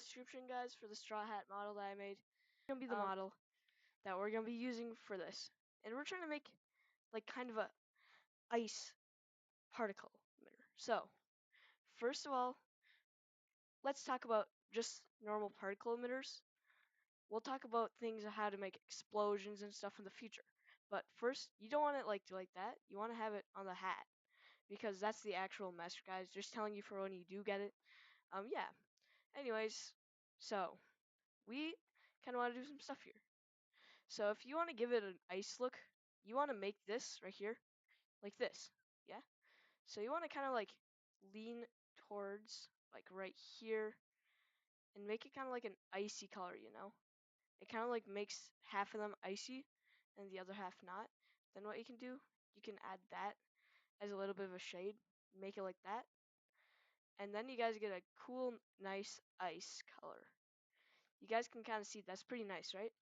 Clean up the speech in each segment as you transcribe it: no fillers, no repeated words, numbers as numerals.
description, guys, for the straw hat model that I made. It's gonna be the model that we're gonna be using for this, and we're trying to make like kind of a ice particle emitter. So first of all, let's talk about just normal particle emitters. We'll talk about things on how to make explosions and stuff in the future. But first, you don't want it like that. You want to have it on the hat because that's the actual mesh, guys. Just telling you for when you do get it. Yeah. Anyways, so we kind of want to do some stuff here. So if you want to give it an ice look, you want to make this right here like this. Yeah. So you want to kind of like lean towards like right here and make it kind of like an icy color, you know? It kind of like makes half of them icy and the other half not. Then what you can do, you can add that as a little bit of a shade, make it like that. And then you guys get a cool, nice ice color. You guys can kind of see that's pretty nice, right?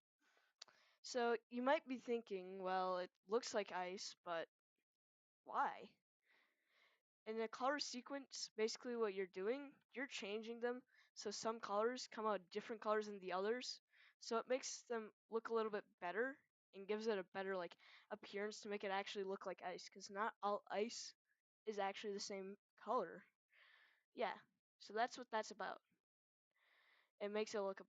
So you might be thinking, well, it looks like ice, but why? In a color sequence, basically what you're doing, you're changing them so some colors come out different colors than the others. So it makes them look a little bit better and gives it a better like appearance to make it actually look like ice, because not all ice is actually the same color. Yeah, so that's what that's about. It makes it look a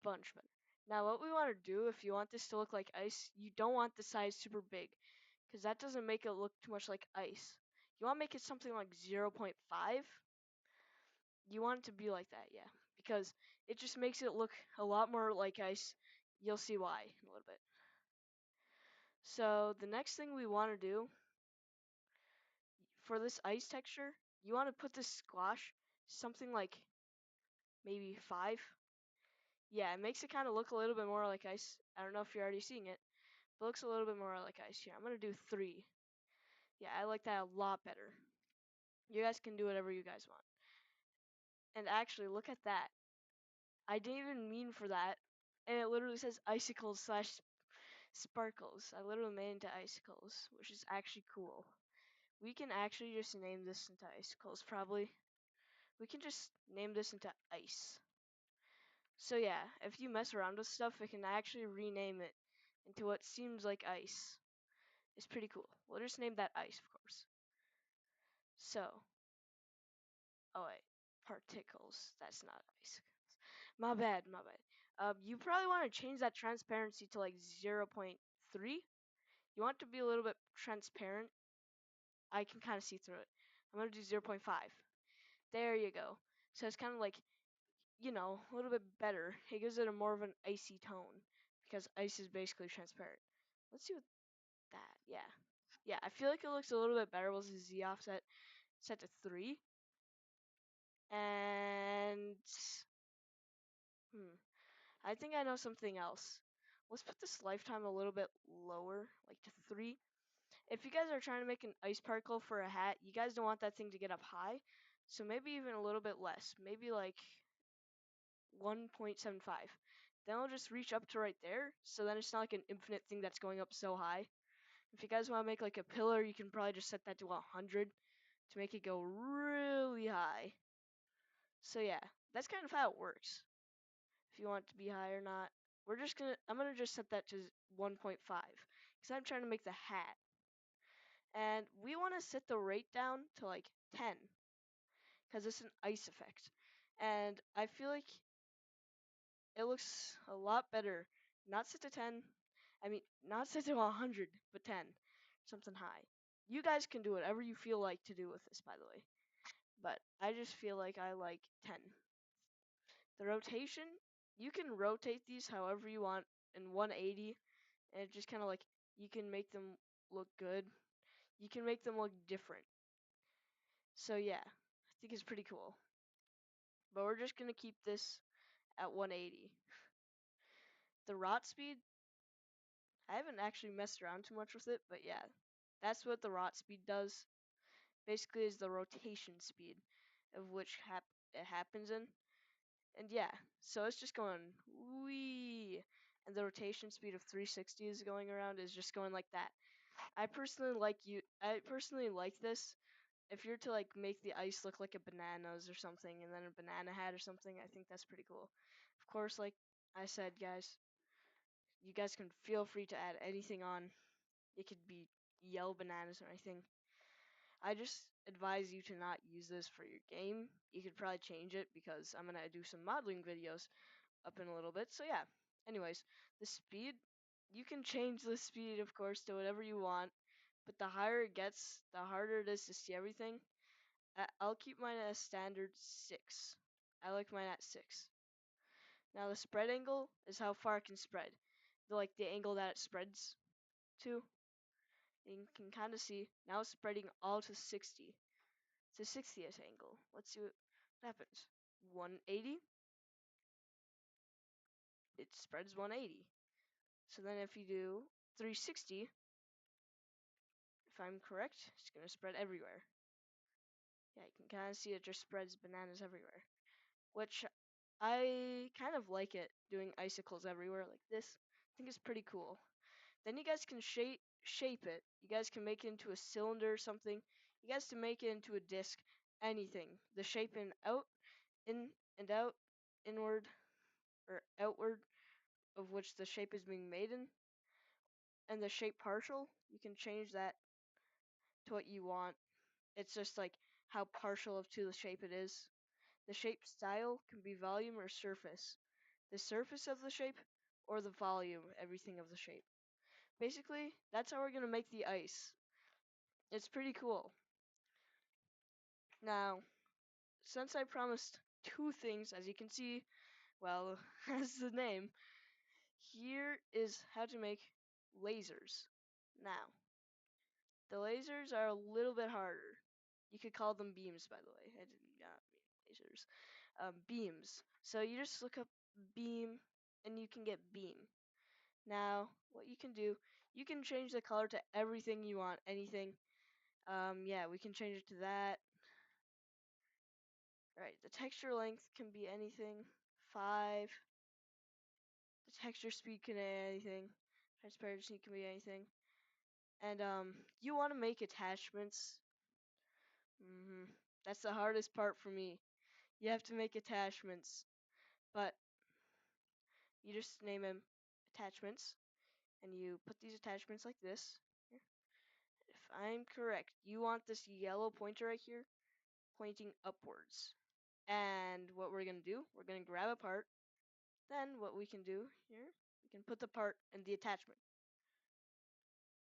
bunch better. Now what we want to do, if you want this to look like ice, you don't want the size super big, because that doesn't make it look too much like ice. You want to make it something like 0.5. You want it to be like that, yeah, because it just makes it look a lot more like ice. You'll see why in a little bit. So the next thing we want to do for this ice texture, you want to put this squash something like maybe 5. Yeah, it makes it kind of look a little bit more like ice. I don't know if you're already seeing it, but it looks a little bit more like ice here. I'm going to do 3. Yeah, I like that a lot better. You guys can do whatever you guys want. And actually, look at that. I didn't even mean for that. And it literally says icicles slash sparkles. I literally made it into icicles, which is actually cool. We can actually just name this into icicles, probably. We can just name this into ice. So yeah, if you mess around with stuff, it can actually rename it into what seems like ice. It's pretty cool. We'll just name that ice, of course. So, oh wait, particles. That's not ice. My bad, my bad. You probably want to change that transparency to like 0.3. You want it to be a little bit transparent. I can kind of see through it. I'm going to do 0.5. There you go. So it's kind of like, a little bit better. It gives it a more of an icy tone because ice is basically transparent. Let's see what that, yeah. Yeah, I feel like it looks a little bit better with the Z offset set to 3. And, I think I know something else. Let's put this lifetime a little bit lower, like to 3. If you guys are trying to make an ice particle for a hat, you guys don't want that thing to get up high. So maybe even a little bit less. Maybe like 1.75. Then I'll just reach up to right there. So then it's not like an infinite thing that's going up so high. If you guys want to make like a pillar, you can probably just set that to 100 to make it go really high. So yeah, that's kind of how it works. If you want it to be high or not. I'm gonna just set that to 1.5 because I'm trying to make the hat. And we want to set the rate down to like 10 because it's an ice effect. And I feel like it looks a lot better. Not set to 10. I mean, not set to 100, but 10. Something high. You guys can do whatever you feel like to do with this, by the way. But I just feel like I like 10. The rotation, you can rotate these however you want in 180. And it just kind of like, you can make them look good. You can make them look different. So yeah, I think it's pretty cool. But we're just going to keep this at 180. The rot speed, I haven't actually messed around too much with it, but yeah, that's what the rot speed does. Basically is the rotation speed of which it happens in. And yeah, so it's just going wee, and the rotation speed of 360 is going around is just going like that. I personally like this if you're to like make the ice look like a bananas or something, and then a banana hat or something, I think that's pretty cool. Of course, like I said, guys, you guys can feel free to add anything on. It could be yellow bananas or anything. I just advise you to not use this for your game. You could probably change it because I'm gonna do some modeling videos up in a little bit. So yeah. Anyways, the speed, you can change the speed, of course, to whatever you want. But the higher it gets, the harder it is to see everything. I'll keep mine at a standard 6. I like mine at 6. Now the spread angle is how far it can spread. Like the angle that it spreads to. You can kind of see. Now it's spreading all to 60. It's a 60th angle. Let's see what happens. 180. It spreads 180. So then if you do 360, if I'm correct, it's going to spread everywhere. Yeah, you can kind of see it just spreads bananas everywhere. Which I kind of like it, doing icicles everywhere like this. I think it's pretty cool. Then you guys can shape it. You guys can make it into a cylinder or something. You guys can make it into a disc, anything. The shape in and out, inward or outward of which the shape is being made in, and the shape partial, you can change that to what you want. It's just like how partial of to the shape it is. The shape style can be volume or surface. The surface of the shape or the volume, everything of the shape. Basically, that's how we're going to make the ice. It's pretty cool. Now, since I promised 2 things, as you can see, well, as the name, here is how to make lasers. Now, the lasers are a little bit harder. You could call them beams, by the way. I did not mean lasers. Beams. So you just look up beam, and you can get beam. Now, what you can do, you can change the color to everything you want, anything. Yeah, we can change it to that. Right, the texture length can be anything. 5. The texture speed can be anything. Transparency can be anything. And you want to make attachments. That's the hardest part for me. You have to make attachments, but you just name them attachments, and you put these attachments like this. Here. If I'm correct, you want this yellow pointer right here pointing upwards. And what we're going to do, we're going to grab a part. Then what we can do here, we can put the part in the attachment.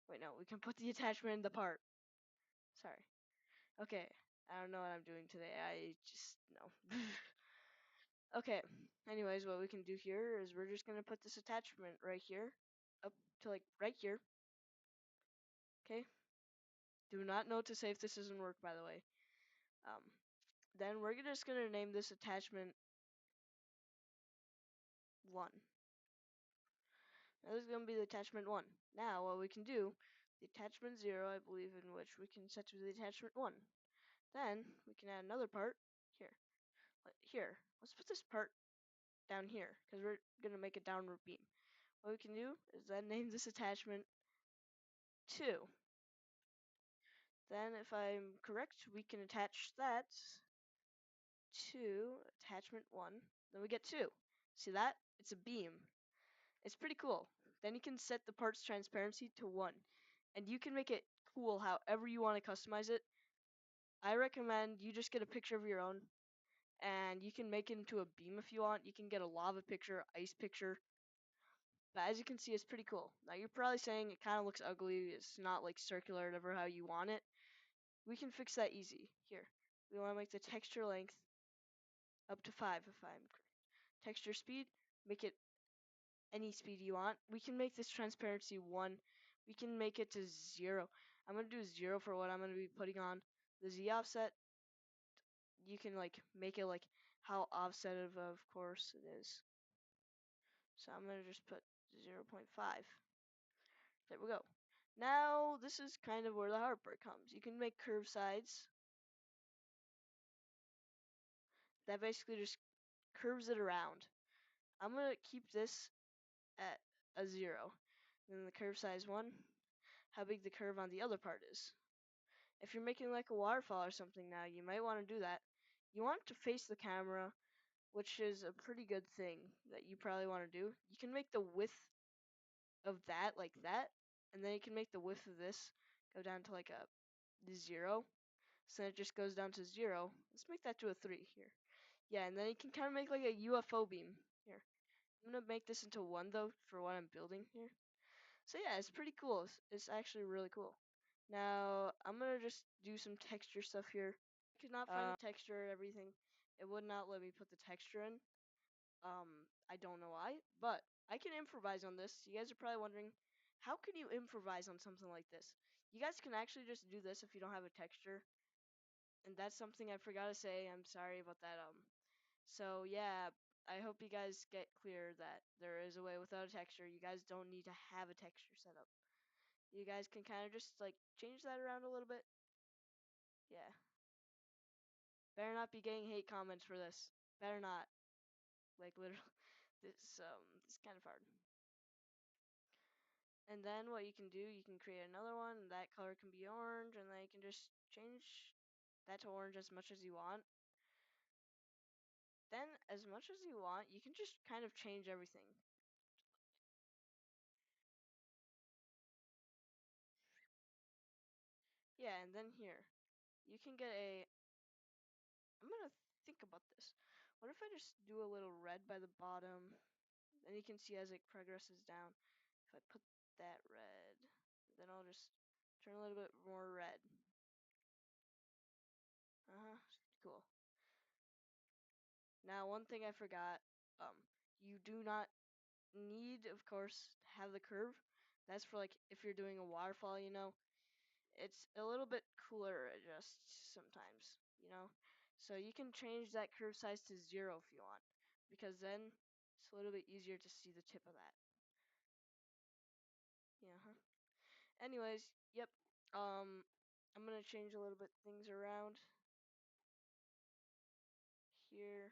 Wait, no, we can put the attachment in the part. Sorry. Okay, I don't know what I'm doing today. I just, no. Okay, anyways, what we can do here is we're just going to put this attachment right here, up to like right here. Okay? Do not note to say if this doesn't work, by the way. Then we're just going to name this attachment 1. Now this is going to be the attachment 1. Now what we can do, the attachment 0, I believe, in which we can set to the attachment 1. Then we can add another part here. Here, let's put this part down here because we're going to make a downward beam. What we can do is then name this attachment 2. Then if I'm correct, we can attach that to attachment 1. Then we get 2. See that? It's a beam. It's pretty cool. Then you can set the part's transparency to 1. And you can make it cool however you want to customize it. I recommend you just get a picture of your own. And you can make it into a beam if you want. You can get a lava picture, ice picture. But as you can see, it's pretty cool. Now you're probably saying it kind of looks ugly. It's not like circular, whatever how you want it. We can fix that easy. Here, we want to make the texture length up to 5 if I'm correct. Texture speed, make it any speed you want. We can make this transparency 1. We can make it to 0. I'm going to do 0 for what I'm going to be putting on. The Z offset, you can like make it like how offset of course it is. So I'm going to just put 0.5. There we go. Now this is kind of where the hard part comes. You can make curved sides. That basically just curves it around. I'm going to keep this at a 0. Then the curve size 1, how big the curve on the other part is. if you're making like a waterfall or something now, you might want to do that. You want it to face the camera, which is a pretty good thing that you probably want to do. You can make the width of that like that, and then you can make the width of this go down to like a 0. So then it just goes down to 0. Let's make that to a 3 here. Yeah, and then you can kind of make like a UFO beam here. I'm gonna make this into 1 though for what I'm building here. So yeah, it's pretty cool. It's actually really cool. Now I'm gonna just do some texture stuff here. I could not find the texture, everything. It would not let me put the texture in. I don't know why, but I can improvise on this. You guys are probably wondering, how can you improvise on something like this? You guys can actually just do this if you don't have a texture. And that's something I forgot to say. I'm sorry about that. So yeah, I hope you guys get clear that there is a way without a texture. You guys don't need to have a texture set up. You guys can kind of just like change that around a little bit. Yeah. Better not be getting hate comments for this. Better not. Like literally, this kind of hard. And then what you can do, you can create another one. And that color can be orange, and then you can just change that to orange as much as you want. Then, as much as you want, you can just kind of change everything. Yeah, and then here, you can get a. I'm gonna think about this. What if I just do a little red by the bottom? Then you can see as it progresses down. If I put that red, then I'll just turn a little bit more red. Cool. Now, one thing I forgot. You do not need, of course, to have the curve. That's for like if you're doing a waterfall, you know. It's a little bit cooler just sometimes, you know. So you can change that curve size to 0 if you want, because then it's a little bit easier to see the tip of that. Yeah. Anyways, yep. I'm gonna change a little bit things around here.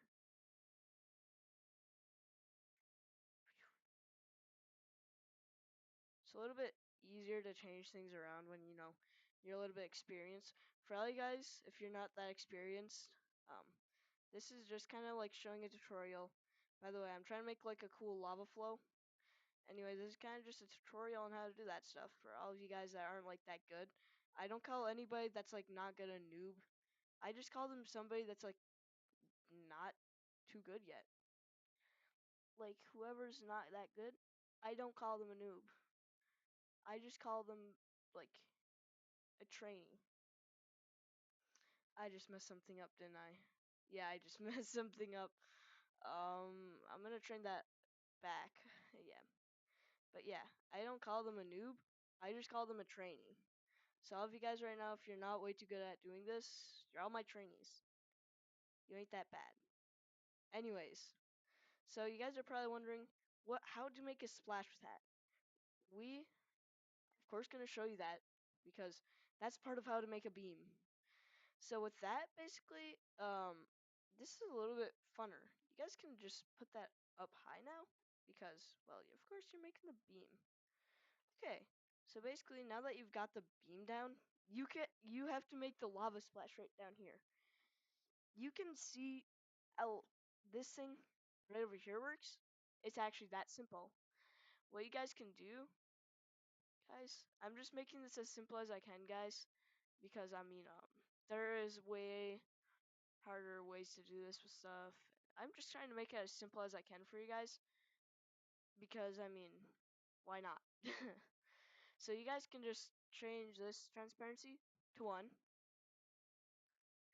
It's a little bit easier to change things around when you know you're a little bit experienced. For all you guys, if you're not that experienced, this is just kind of like showing a tutorial. By the way, I'm trying to make like a cool lava flow. Anyway, this is kind of just a tutorial on how to do that stuff for all of you guys that aren't like that good. I don't call anybody that's like not good a noob. I just call them somebody that's like not too good yet. Like whoever's not that good, I don't call them a noob. I just call them like a trainee. I just messed something up, didn't I? Yeah, I just messed something up. I'm gonna train that back. Yeah. But yeah, I don't call them a noob. I just call them a trainee. So all of you guys right now, if you're not way too good at doing this, you're all my trainees. You ain't that bad. Anyways, so you guys are probably wondering how to make a splash with that. We, of course, gonna show you that because that's part of how to make a beam. So with that, basically, this is a little bit funner. You guys can just put that up high now because, well, of course, you're making the beam. Okay, so basically, now that you've got the beam down, you have to make the lava splash right down here. You can see how this thing right over here works. It's actually that simple. What you guys can do, guys, I'm just making this as simple as I can, guys, because I mean, there is way harder ways to do this with stuff. I'm just trying to make it as simple as I can for you guys, because I mean, why not? So you guys can just change this transparency to 1,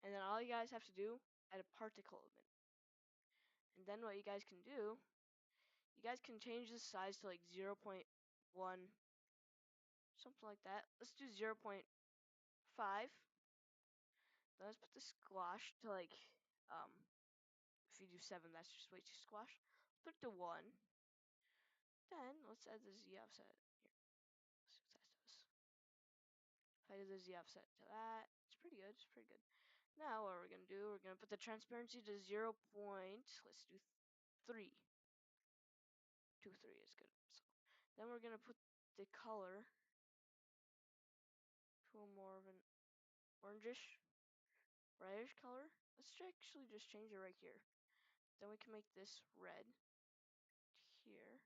and then all you guys have to do, add a particle limit. And then what you guys can do, you guys can change the size to like 0.1, something like that. Let's do 0.5. Then let's put the squash to like, if you do 7, that's just way too squash. Put it to 1. Then let's add the z offset. Here, let's see what that does. If I do the z offset to that, it's pretty good. It's pretty good. Now what we're gonna do, we're gonna put the transparency to 0. Let's do 3. 2, 3 is good. So then we're gonna put the color to a more of an orangish, reddish color. Let's actually just change it right here. Then we can make this red here.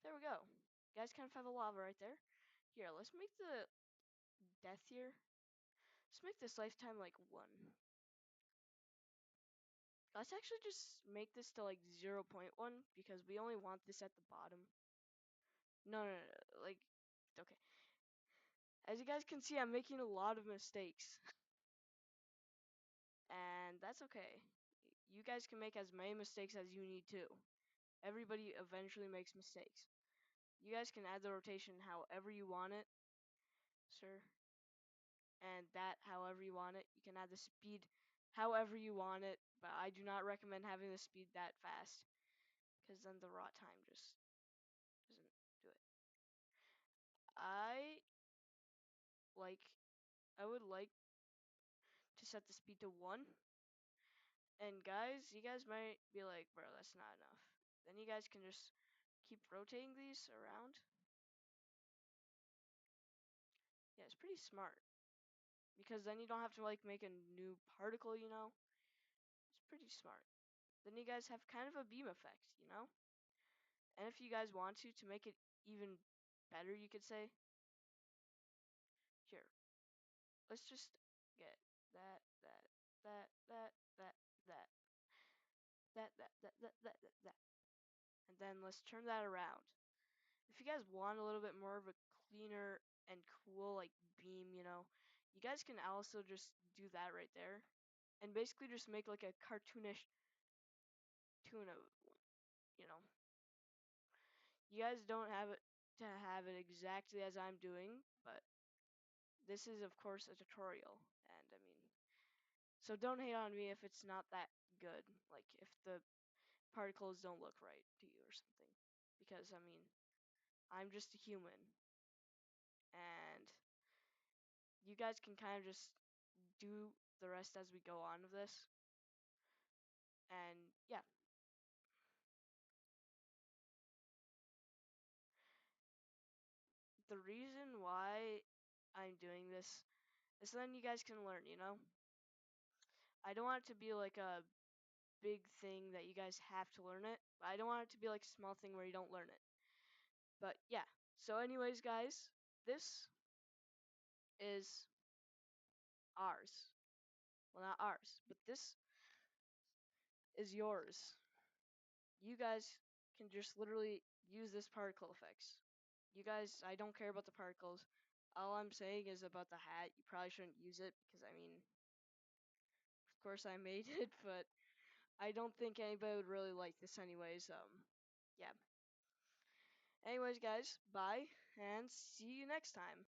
There we go. You guys kind of have a lava right there. Here, let's make the death here. Let's make this lifetime like 1. Let's actually just make this to like 0.1 because we only want this at the bottom. No, like, okay. As you guys can see, I'm making a lot of mistakes. And that's okay. You guys can make as many mistakes as you need to. Everybody eventually makes mistakes. You guys can add the rotation however you want it, sir. And that however you want it. You can add the speed however you want it, but I do not recommend having the speed that fast because then the raw time just doesn't do it. I like I would like to set the speed to 1. And guys, you guys might be like, bro, that's not enough. Then you guys can just keep rotating these around. Yeah, it's pretty smart. Because then you don't have to like make a new particle, you know? It's pretty smart. Then you guys have kind of a beam effect, you know? And if you guys want to make it even better, you could say, here, let's just get that, that, that, that, that, that, that. And then let's turn that around. If you guys want a little bit more of a cleaner and cool like beam, you know, you guys can also just do that right there. And basically just make like a cartoonish tuna, you know. You guys don't have it to have it exactly as I'm doing, but this is of course a tutorial, and I mean, so don't hate on me if it's not that good, like if the particles don't look right to you or something, because I mean, I'm just a human, and you guys can kind of just do the rest as we go on with this, and yeah. The reason why I'm doing this is so then you guys can learn, you know? I don't want it to be like a big thing that you guys have to learn it. I don't want it to be like a small thing where you don't learn it. But yeah. So anyways, guys, this is ours. Well, not ours, but this is yours. You guys can just literally use this particle effects. You guys, I don't care about the particles. All I'm saying is about the hat. You probably shouldn't use it because I mean, of course I made it, but I don't think anybody would really like this anyways. Yeah. Anyways, guys, bye and see you next time.